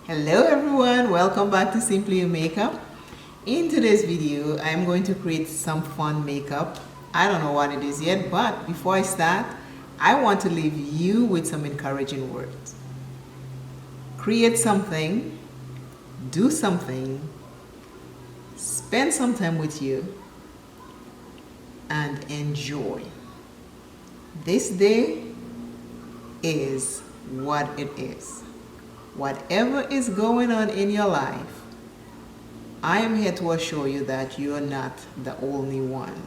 Hello everyone, welcome back to Simply You Makeup. In today's video, I'm going to create some fun makeup. I don't know what it is yet, but before I start, I want to leave you with some encouraging words. Create something, do something, spend some time with you, and enjoy. This day is what it is. Whatever is going on in your life, I am here to assure you that you are not the only one.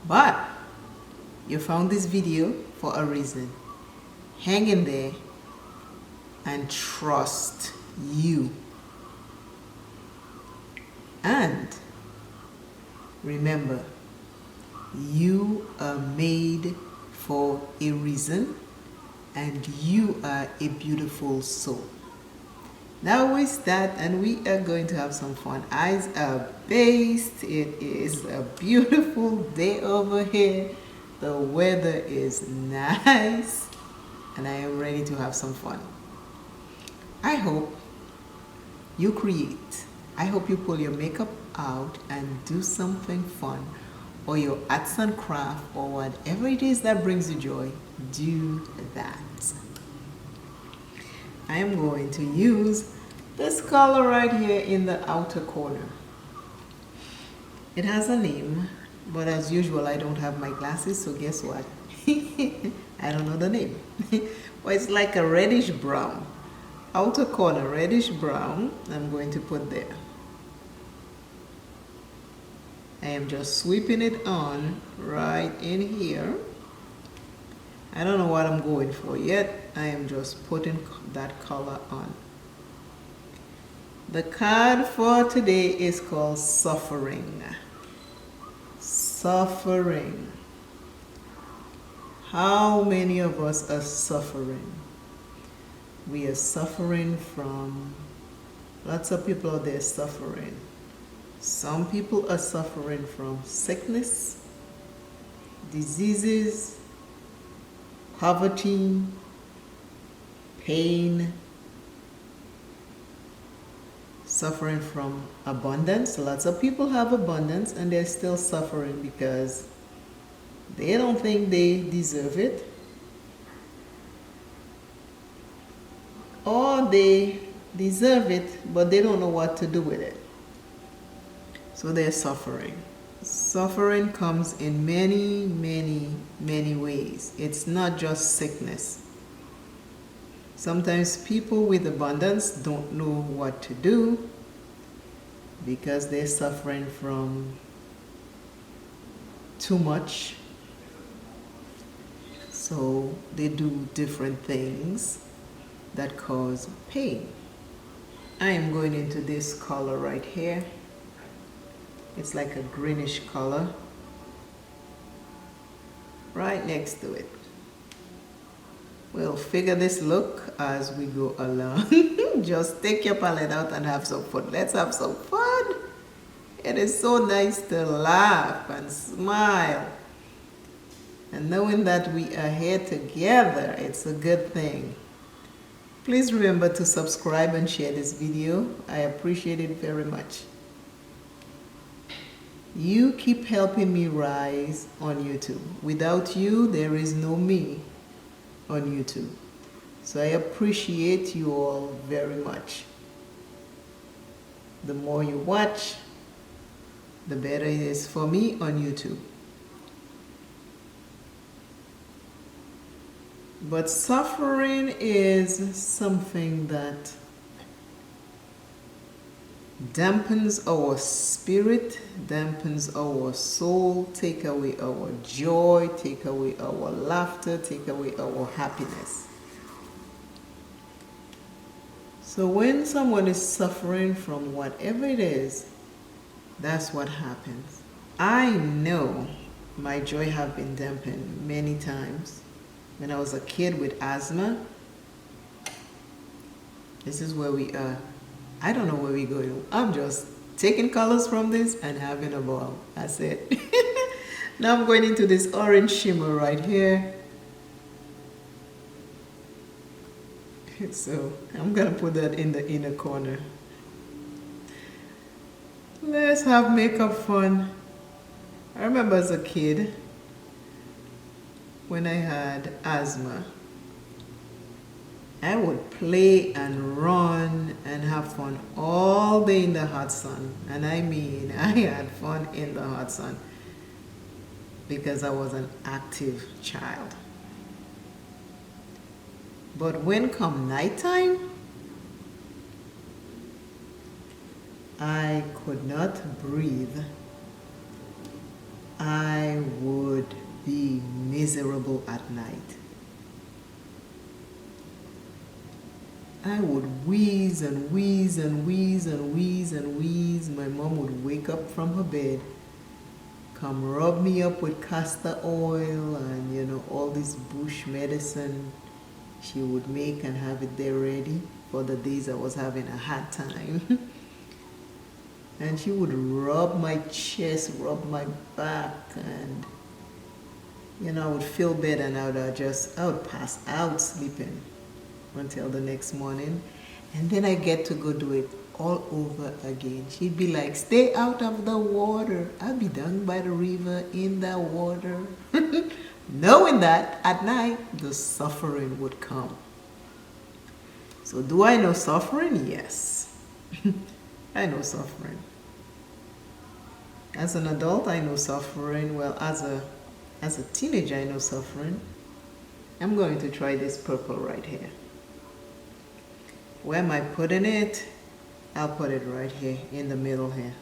But you found this video for a reason. Hang in there and trust you. And remember, you are made for a reason. And you are a beautiful soul. Now we start and we are going to have some fun. Eyes are based. It is a beautiful day over here. The weather is nice and I am ready to have some fun. I hope you create. I hope you pull your makeup out and do something fun, or your arts and craft, or whatever it is that brings you joy. Do that. I am going to use this color right here in the outer corner. It has a name, but as usual I don't have my glasses, so guess what? I don't know the name. Well, it's like a reddish brown. Outer corner, reddish brown. I'm going to put there. I am just sweeping it on right in here. I don't know what I'm going for yet. I am just putting that color on. The card for today is called Suffering. Suffering. How many of us are suffering? We are suffering from, lots of people out there suffering. Some people are suffering from sickness, diseases, poverty, pain, suffering from abundance. Lots of people have abundance and they're still suffering because they don't think they deserve it, or they deserve it but they don't know what to do with it. So they're suffering. Suffering comes in many, many, many ways. It's not just sickness. Sometimes people with abundance don't know what to do because they're suffering from too much. So they do different things that cause pain. I am going into this color right here. It's like a greenish color right next to it. We'll figure this look as we go along. Just take your palette out and have some fun. Let's have some fun. It is so nice to laugh and smile. And knowing that we are here together, it's a good thing. Please remember to subscribe and share this video. I appreciate it very much. You keep helping me rise on YouTube. Without you, there is no me on YouTube. So I appreciate you all very much. The more you watch, the better it is for me on YouTube. But suffering is something that dampens our spirit, dampens our soul, take away our joy, take away our laughter, take away our happiness. So when someone is suffering from whatever it is, that's what happens. I know my joy have been dampened many times. When I was a kid with asthma, this is where we are. I don't know where we're going. I'm just taking colors from this and having a ball. That's it. Now I'm going into this orange shimmer right here. So I'm gonna put that in the inner corner. Let's have makeup fun. I remember as a kid when I had asthma, I would play and run and have fun all day in the hot sun. And I mean, I had fun in the hot sun because I was an active child. But when come nighttime, I could not breathe. I would be miserable at night. I would wheeze and wheeze and wheeze and wheeze and wheeze. My mom would wake up from her bed, come rub me up with castor oil and all this bush medicine she would make and have it there ready for the days I was having a hard time. And she would rub my chest, rub my back, and I would feel better, and I would pass out sleeping until the next morning. And then I get to go do it all over again. She'd be like, stay out of the water. I'd be down by the river in the water. Knowing that at night the suffering would come. So do I know suffering? Yes. I know suffering. As an adult, I know suffering. Well, as a teenager, I know suffering. I'm going to try this purple right here. Where am I putting it? I'll put it right here in the middle here.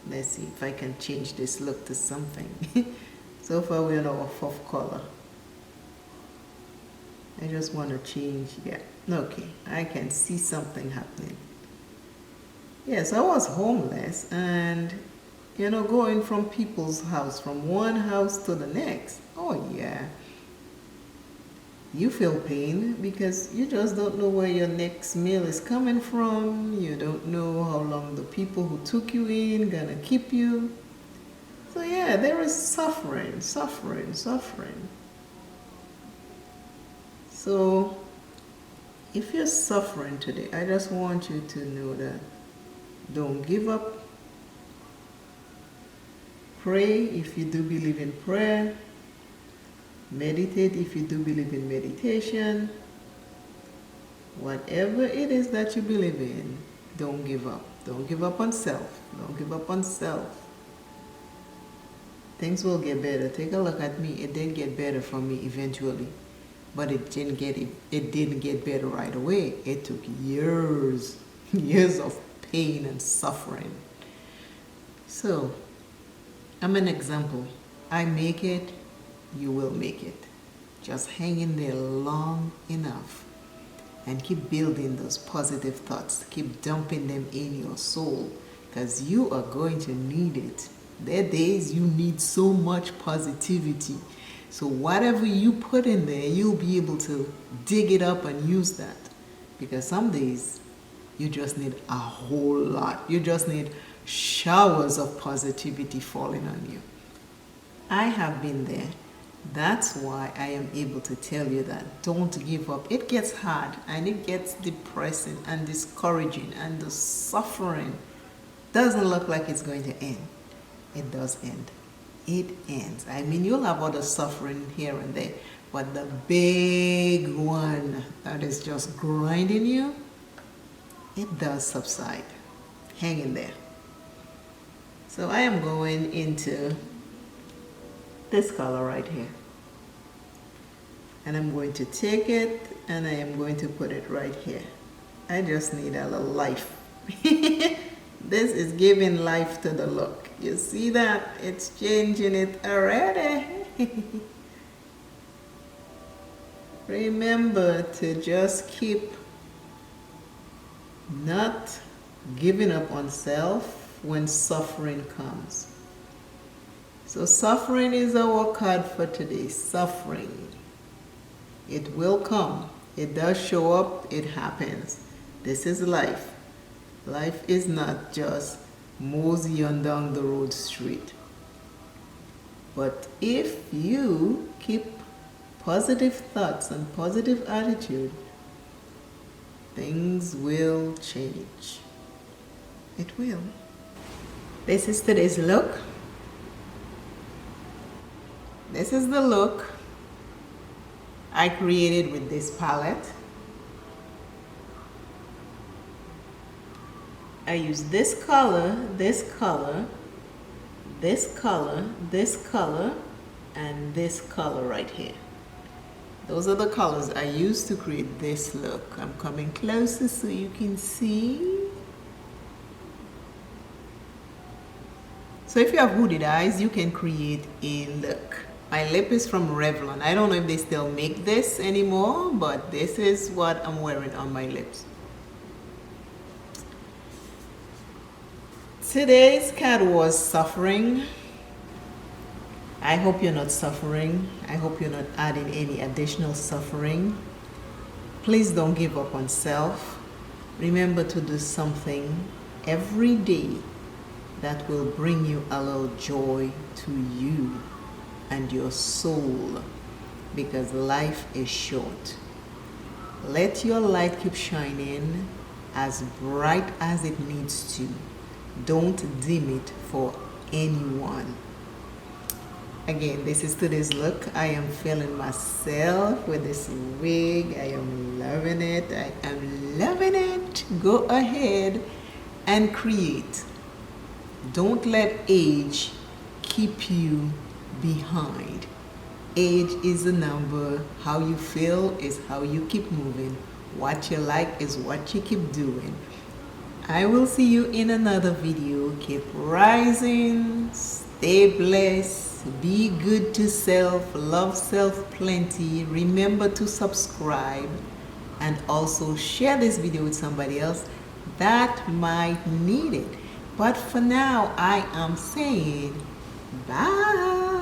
Let's see if I can change this look to something. So far we're on our fourth color. I just want to change, yeah. Okay, I can see something happening. Yes, I was homeless and going from people's house, from one house to the next. Oh yeah. You feel pain because you just don't know where your next meal is coming from. You don't know how long the people who took you in gonna keep you. So yeah, there is suffering. So if you're suffering today, I just want you to know that don't give up. Pray if you do believe in prayer. Meditate if you do believe in meditation. Whatever it is that you believe in, don't give up. Don't give up on self. Don't give up on self. Things will get better. Take a look at me. It did get better for me eventually. But it didn't get better right away. It took years of pain and suffering. So, I'm an example. I make it, you will make it. Just hang in there long enough and keep building those positive thoughts. Keep dumping them in your soul because you are going to need it. There are days you need so much positivity. So whatever you put in there, you'll be able to dig it up and use that. Because some days you just need a whole lot. You just need showers of positivity falling on you. I have been there. That's why I am able to tell you that don't give up. It gets hard and it gets depressing and discouraging and the suffering doesn't look like it's going to end. It does end. It ends. I mean, you'll have other suffering here and there, but the big one that is just grinding you, it does subside. Hang in there. So I am going into this color right here. And I'm going to take it and I am going to put it right here. I just need a little life. This is giving life to the look. You see that? It's changing it already. Remember to just keep not giving up on self when suffering comes. So suffering is our card for today. Suffering. It will come. It does show up. It happens. This is life. Life is not just mosey on down the road street. But if you keep positive thoughts and positive attitude, things will change. It will. This is today's look. This is the look I created with this palette. I use this color, this color, this color, this color, and this color right here. Those are the colors I used to create this look. I'm coming closer so you can see. So if you have hooded eyes, you can create a look. My lip is from Revlon. I don't know if they still make this anymore, but this is what I'm wearing on my lips. Today's cat was suffering. I hope you're not suffering. I hope you're not adding any additional suffering. Please don't give up on self. Remember to do something every day that will bring you a little joy to you and your soul, because life is short. Let your light keep shining as bright as it needs to. Don't dim it for anyone. Again, this is today's look. I am feeling myself with this wig. I am loving it. I am loving it. Go ahead and create. Don't let age keep you behind. Age is a number. How you feel is how you keep moving. What you like is what you keep doing. I will see you in another video. Keep rising. Stay blessed. Be good to self. Love self plenty. Remember to subscribe and also share this video with somebody else that might need it. But for now, I am saying bye.